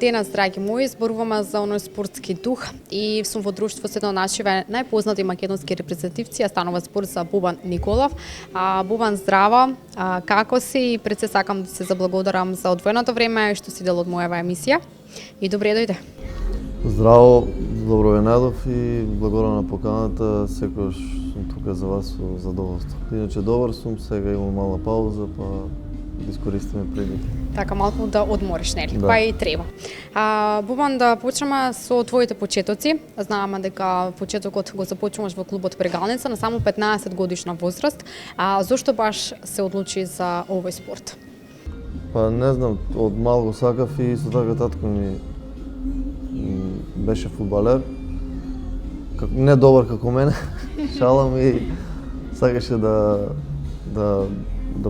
Денес, драги мои, зборуваме за оној спортски дух и сум во друштво со едно од нашиве најпознати македонски репрезентативци, а станува збор за Бобан Николов. Бобан, здраво, како си? И пред се сакам да се заблагодарам за одвоеното време што си дел од мојава емисија. И добре дојде. Здраво, добро ве најдов и благодарам на поканата, секогаш сум тука за вас со задоволство. Иначе добар сум, сега имам мала пауза, па да искористиме прилика. Така малку да одмориш, нели? Да. Па и треба. Бобан, да почнеме со твоите почетоци. Знаеме дека почетокот го започнуваш во клубот Прегалница на само 15 годишна возраст. Зошто баш се одлучи за овој спорт? Па не знам, од мал го сакав и исто така татко ми беше фудбалер. Не добар како мене, шалам и сакаше да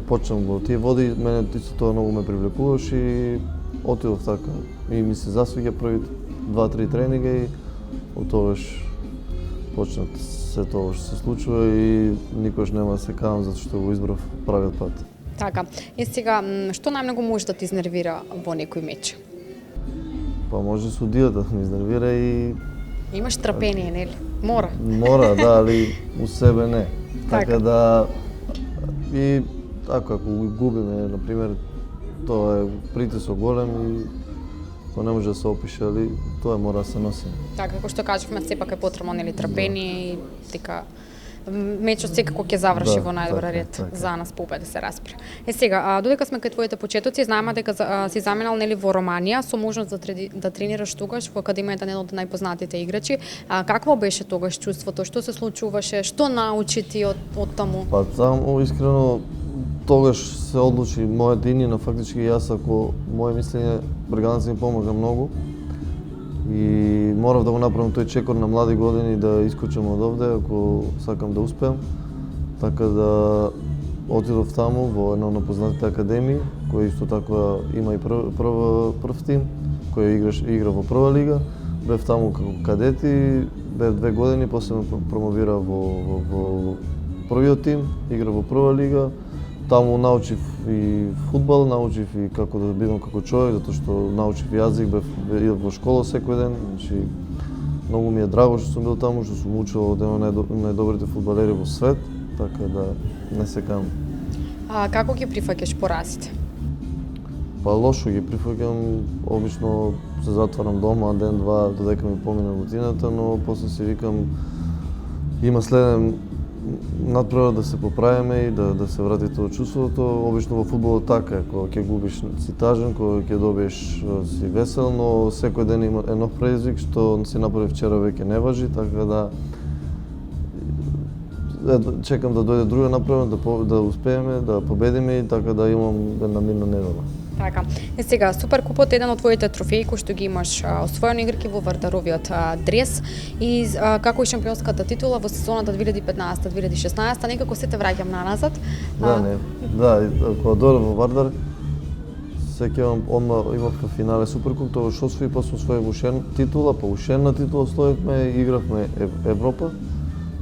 почнам во тие води. Мене исто тоа многу ме привлекуваш и отидов така. И ми се засвиѓа првите 2-3 тренинга и од тогаш почнат се тоа што се случува и никош нема да се каам затоа што го избрав правиот пат. Така. И сега, што најмногу може да те изнервира во некој меч? Па може судијата да ме изнервира и Имаш трпение, нели? Мора. мора, да, али у себе не. Така. Така да и ако го губиме, на пример, тоа е притисок голем и тоа не може да се опише, али тоа мора да се носи. Така, како што кажавме, сепак е потребно, нели, трпение и дека мечот секако ќе заврши Да, во најдобар така, ред така. за нас победа се распре. Сега, додека сме кај твоите почетоци, знаеме дека си заминал, нели, во Романија со можност да тренираш тогаш во академијата на еден од најпознатите играчи. Какво беше тогаш чувството? Што се случуваше? Што научи ти од таму? Па само искрено тогаш се одлучи мојата иднина, фактички јас ако моје мислење Брегалница ми помага многу и морав да го направам тој чекор на млади години да искочам од овде ако сакам да успеам. Така да отидов таму во една од познатите академии, која исто така има и прв тим, кој игра во прва лига. Бев таму како кадет и бев 2 години, после ме промовира во првиот тим, игра во прва лига. Таму научив и фудбал, научив и како да бидам како човек, затоа што научив јазик, идев во школа секој ден, значи многу ми е драго што сум бил таму, што сум учел од еден од најдобрите фудбалери во свет, така да не се кам. Како ги прифаќаш поразите? Па лошо ги прифаќам, обично се затварам дома ден-два додека ми помине рутината, но после си викам има следен надпревар да се поправиме и да се врати тоа чувството. Обично во фудбалот така е, кога ќе губиш си тажен, кога ќе добиеш си весел, но секој ден има нов предизвик што си направи вчера веќе не важи, така да чекам да дојде друга надпревар, да успееме, да победиме и така да имам една мирна недела. Така. Сега, Суперкупот е еден од твоите трофеи кои што ги имаш освоени играки во Вардаровиот дрес и како и шампионската титула во сезоната 2015-2016, некако се те враќам наназад. Да, кога дојдов во Вардар, сеќавам одма имавме финале Суперкуп, тоа што освои, па сум освоив уште титула, па уште една титула освоивме, игравме Европа,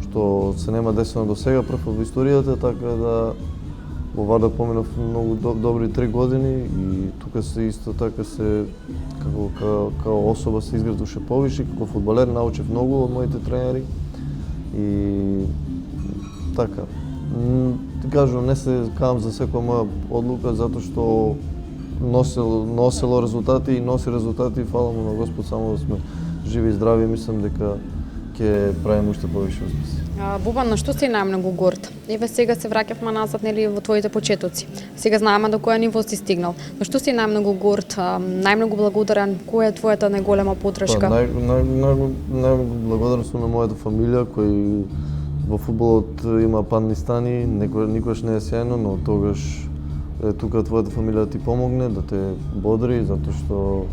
што се нема десено до сега, прв во историјата, така да во Вардар поминав многу добри 3 години и тука се исто така се како особа се изградив уште повише, како фудбалер научив многу од моите тренери и така. Ти кажувам, не се каам за секоја моја одлука затоа што носело резултати и носи резултати, фала му на Господ, само да сме живи и здрави, мислам дека ќе правиме уште повише успеси. Бобан, на што си најмногу горд? Еве сега се враќавме назад, нели, во твоите почетоци. Сега знаеме до која ниво си стигнал. На што си најмногу горд, најмногу благодарен? Која е твојата најголема подршка? Најмногу благодарен сум на мојата фамилија, кој во фудбалот има падни стани, никогаш не е сјајно, но тогаш е тука твојата фамилија да ти помогне, да те бодри, затоа што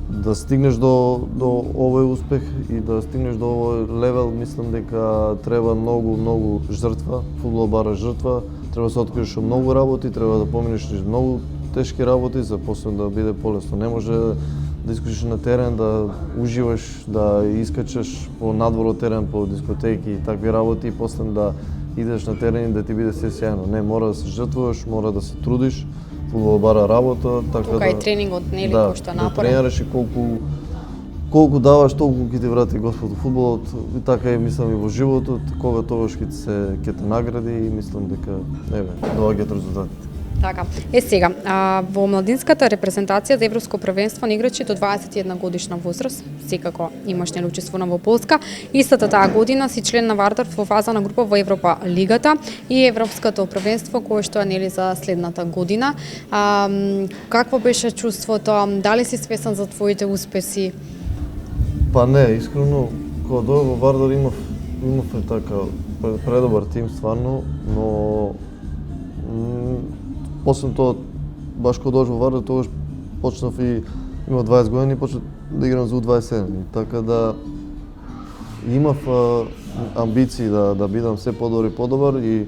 да стигнеш до овој успех и да стигнеш до овој левел, мислам дека треба многу жртва, фудбал бара жртва, треба да се откриеш од многу работи, треба да поминеш низ многу тешки работи за после да биде полесно. Не може да искочиш на терен, да уживаш, да искачаш по надвор од терен, по дискотеки и такви работи и после да идеш на терен и да ти биде се сјајно. Не, мора да се жртвуваш, мора да се трудиш, фудбал бара работа, така Тука и тренингот, нели, да, кој што е да напорен. тренираш и колку даваш, толку ќе ти врати Господ фудбалот, и така и мислам и во животот, кога тогаш ќе те награди и мислам дека доаѓаат резултатите. Така. Сега, во младинската репрезентација за Европско првенство на играчи до 21 годишна возраст, секако имаш нели учествувано во Полска. Истата таа година си член на Вардар во фаза на група во Европа лигата и Европското првенство кое што е нели за следната година. Какво беше чувството? Дали си свесен за твоите успеси? Па не, искрено, кога дојдов во Вардар имавме така предобар тим стварно, но после тоа, баш кога дојдов во Вардар, тогаш почнав и имав 20 години и почнав да играм за U27. Така да имав амбиции да бидам се подобар и подобар и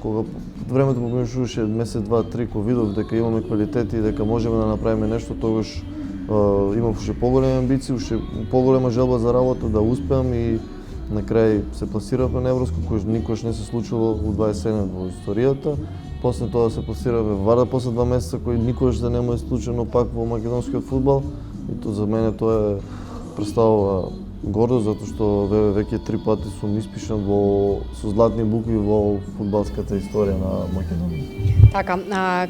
кога времето поминуваше месец, два, три, кога видов дека имаме квалитети и дека можеме да направиме нешто, тогаш имав уште поголеми амбиции, уште поголема желба за работа, да успеам и на крај се пласиравме на Европско, кој никош не се случило у 27 во историјата. После тоа се пласиравме во Вардар после 2 месеца, кој никош да не му е случено пак во македонскиот фудбал. И тоа за мене тоа представува гордост, затоа што веќе 3 пати сум испишан со златни букви во фудбалската историја на Македонија. Така,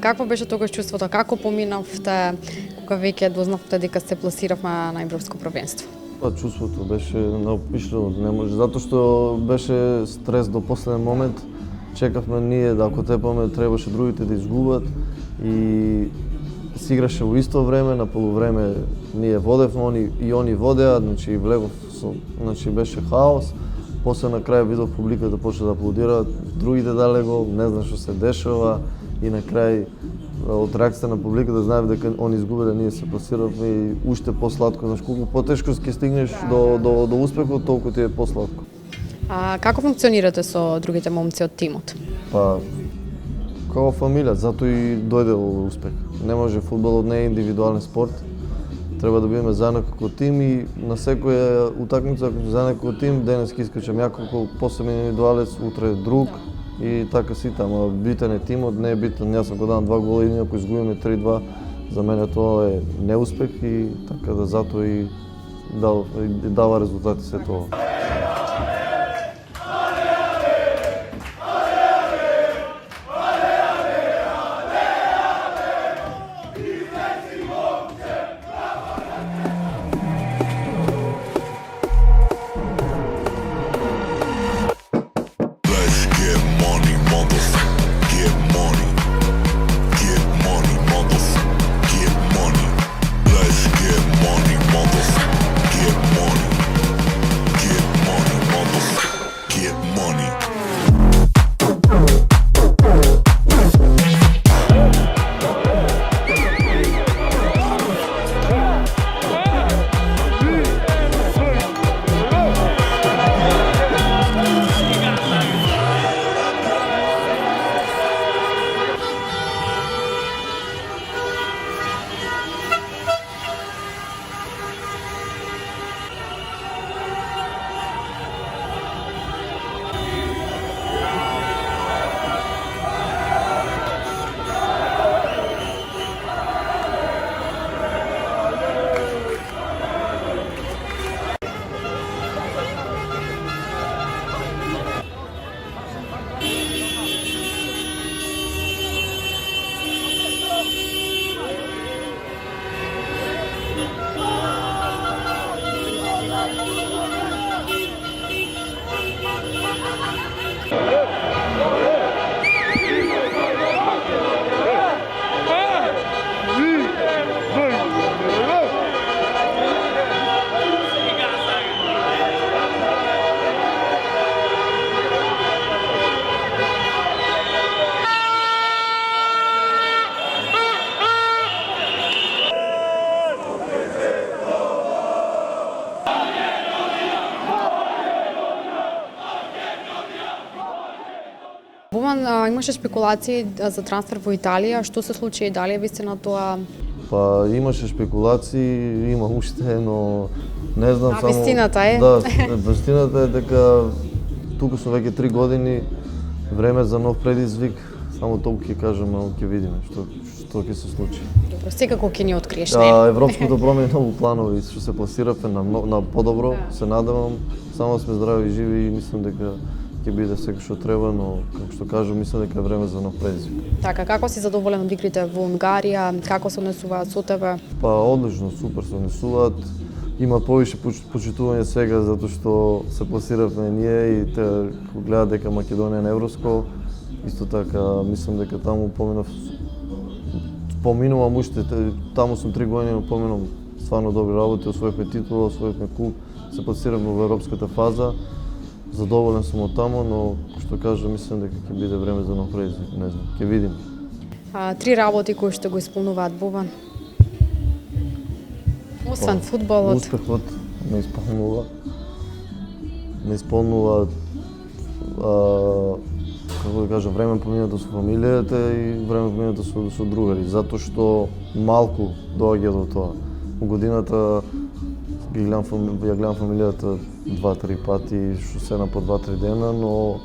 какво беше тогаш чувството? Како поминавте кога веќе дознавте дека се пласиравме на Европско првенство? Па чувството беше неопишливо, не може, затоа што беше стрес до последен момент. Чекавме ние да ако тепаме требаше другите да изгубат и се играше во исто време, на полувреме ние водевме, они водеа, значи влегов значи беше хаос. После на крај видов публиката почна да аплодира, другите дале го, не знам што се дешава и на крај од реакција на публиката знаев дека они изгубиле, ние се пласиравме и уште посладко, значи колку потешко ќе стигнеш до успехот, толку ти е посладко. Како функционирате со другите момци од тимот? Па како фамилија, затоа и дојде овој успех. Не може фудбалот не е индивидуален спорт. Треба да бидеме заедно како тим и на секоја утакмица ако сме заедно како тим, денес ќе искачам ја како посебен индивидуалец, утре друг и така сите, ама битен е тимот, не е битен. Јас ако дадам 2 гола и ако изгубиме 3-2, за мене тоа е неуспех и така да затоа и дава резултати се тоа. Буман, имаше спекулации за трансфер во Италија, што се случи и дали е вистина тоа? Па имаше спекулации, има уште, но не знам само... Вистината е? Да, вистината е дека тука сум веќе 3 години, време за нов предизвик, само толку ќе кажам, ќе видиме тоа ќе се случи. Добро, секако ќе ни откриеш, не? Европското промени многу планови што се пласиравме на подобро, се надевам, само сме здрави и живи и мислам дека ќе биде секој што треба, но како што кажам, мислам дека е време за нов предизвик. Така, како си задоволен од игрите во Унгарија, како се однесуваат со тебе? Па одлично, супер се однесуваат. Има повише почитување сега затоа што се пласиравме ние и те гледаат дека Македонија на Евроско. Исто така, мислам дека таму поминувам уште, таму сум 3 години, но поминувам стварно добри работи, освоивме титула, освоивме куп, се пласиравме во европската фаза. Задоволен сум од таму, но што кажам, мислам дека ќе биде време за нов предизвик, не знам, ќе видим. 3 работи кои што го исполнуваат Бобан? Освен фудбалот. Успехот не исполнува како да кажам, време поминато со фамилијата и време поминато со другари, затоа што малку доаѓа до тоа. Во годината ја гледам фамилијата 2-3 пати, што се на по 2-3 дена, но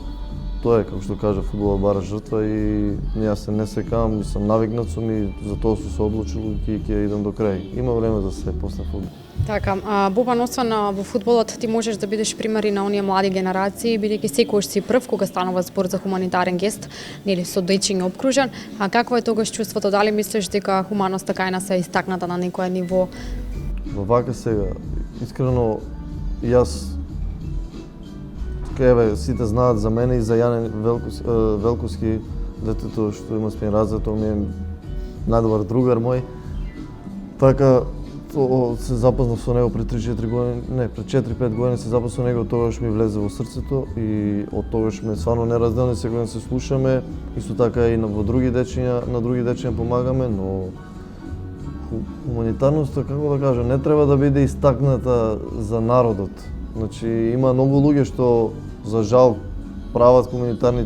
тоа е, како што кажа, фудбалот бара жртва и јас се не секам, сум навикнат сум и затоа сум се одлучил и ќе идам до крај. Има време за се после фудбал. Така, Бобан, освен во фудбалот, ти можеш да бидеш пример и на оние млади генерации, бидејќи секогаш си прв кога станува збор за хуманитарен гест, нели со дејчиња обкружен. А какво е тогаш чувството? Дали мислиш дека хуманоста кај нас е истакната на некое ниво? Вака сега, искрено, јас еве, сите знаат за мене и за Јане Велковски, детето што има спин развито, ми е најдобар другар мој. Така, се запознав со него пред 3-4 години, не, пред 4-5 години се запознав со него, тогаш ми влезе во срцето и од тогаш сме стварно неразделни, секој ден се слушаме, исто така и во други дечиња, на други дечиња помагаме, но хуманитарноста, како да кажам, не треба да биде истакната за народот. Значи, има многу луѓе што, за жал, прават хуманитарни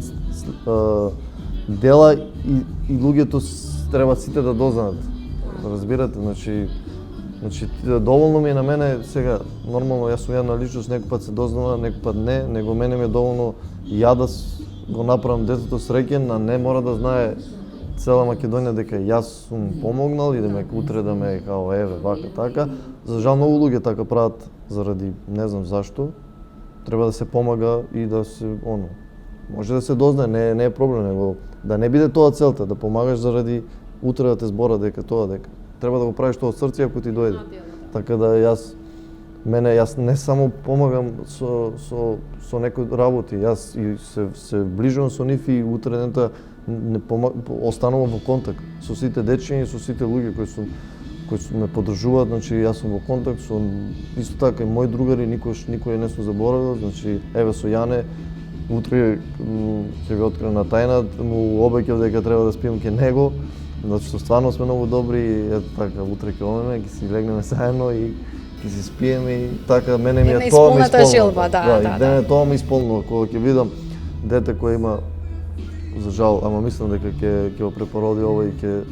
дела и луѓето треба сите да дознаат. Разбирате, значи доволно ми е на мене сега, нормално јас сум една личност, некој пат се дознава, некој пат не, него мене ми е доволно ја да го направам детето среќен, а не мора да знае цела Македонија дека јас сум помогнал и да ме утре да ме као еве вака така. За жал многу луѓе така прават заради не знам зашто. Треба да се помага и да се може да се дознае, не е проблем, него да не биде тоа целта, да помагаш заради утре да те збора дека треба да го правиш тоа од срце ако ти дојде. Така да јас не само помагам со некои работи, јас и се ближувам со нив и утре дента останувам во контакт со сите дечиња и со сите луѓе кои ме поддржуваат, значи јас сум во контакт со исто така и мои другари, никој не сум заборавил, значи еве со Јане утре ќе ви открина тајна, му обеќав дека треба да спием ке него, затоа што стварно сме многу добри и ето така утре ќе одиме, ќе си легнеме заедно и ќе си спиеме и така мене ми е тоа ми исполнува. Да, тоа ми исполнува кога ќе видам дете кој има за жал, ама мислам дека ќе го препороди ова и ќе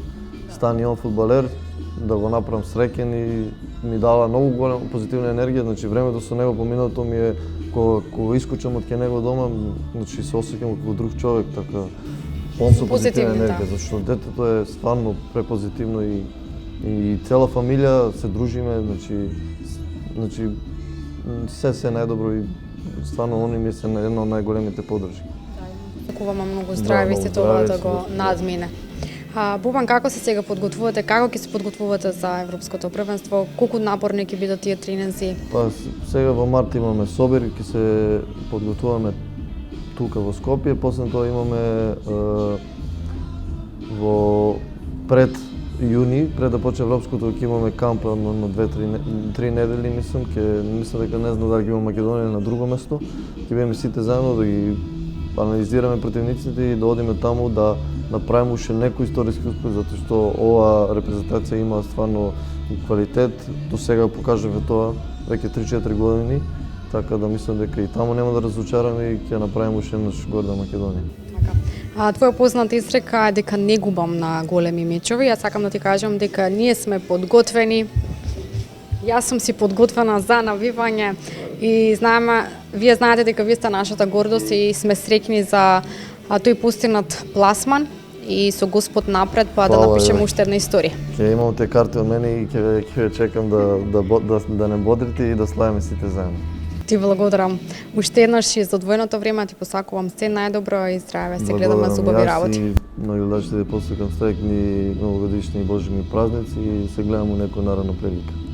стане он фудбалер, да го направам среќен и ми дава многу голема позитивна енергија, значи времето со него поминато ми е кога искочам од ке него дома, значи се осеќам како друг човек, така пон со позитивна енергија, зашто детето е стварно препозитивно и цела фамилија се дружиме, значи се најдобро и стварно они ми се една од најголемите поддршки. Окуваме многу здраве и се тоа да го надмине. Бобан, како се сега подготвувате? Како ќе се подготвувате за Европското првенство? Колку напорни ќе бидат тие тренинзи? Па сега во март имаме собир, ќе се подготвуваме тука во Скопје, после тоа имаме во пред јуни, пред да почне Европското, ќе имаме камп на 2-3 недели, мислам дека не знам дали ќе има Македонија на друго место. Ќе бидеме сите заедно да ги анализираме противниците и да одиме таму да направиме уште некој историски успех, затоа што ова репрезентација има стварно квалитет. До сега покажавме тоа веќе 3-4 години, така да мислам дека и таму нема да разочараме и ќе направиме уште еднаш горда Македонија. Твоја позната изрека е дека не губам на големи мечови. Јас сакам да ти кажам дека ние сме подготвени. Јас сум си подготвена за навивање и вие знаете дека вие сте нашата гордост и сме среќни за тој постигнат пласман и со Господ напред, па да Фала, напишеме еве. уште една историја. Ќе имам те карти од мене и ќе чекам да не бодрите и да славиме сите заедно. Ти благодарам уште еднаш и за одвоеното време, ти посакувам се најдобро и здраве, се гледаме за убави работи. И на гледачите да посакам среќни новогодишни и божни празници и се гледаме у некоја наредна прилика.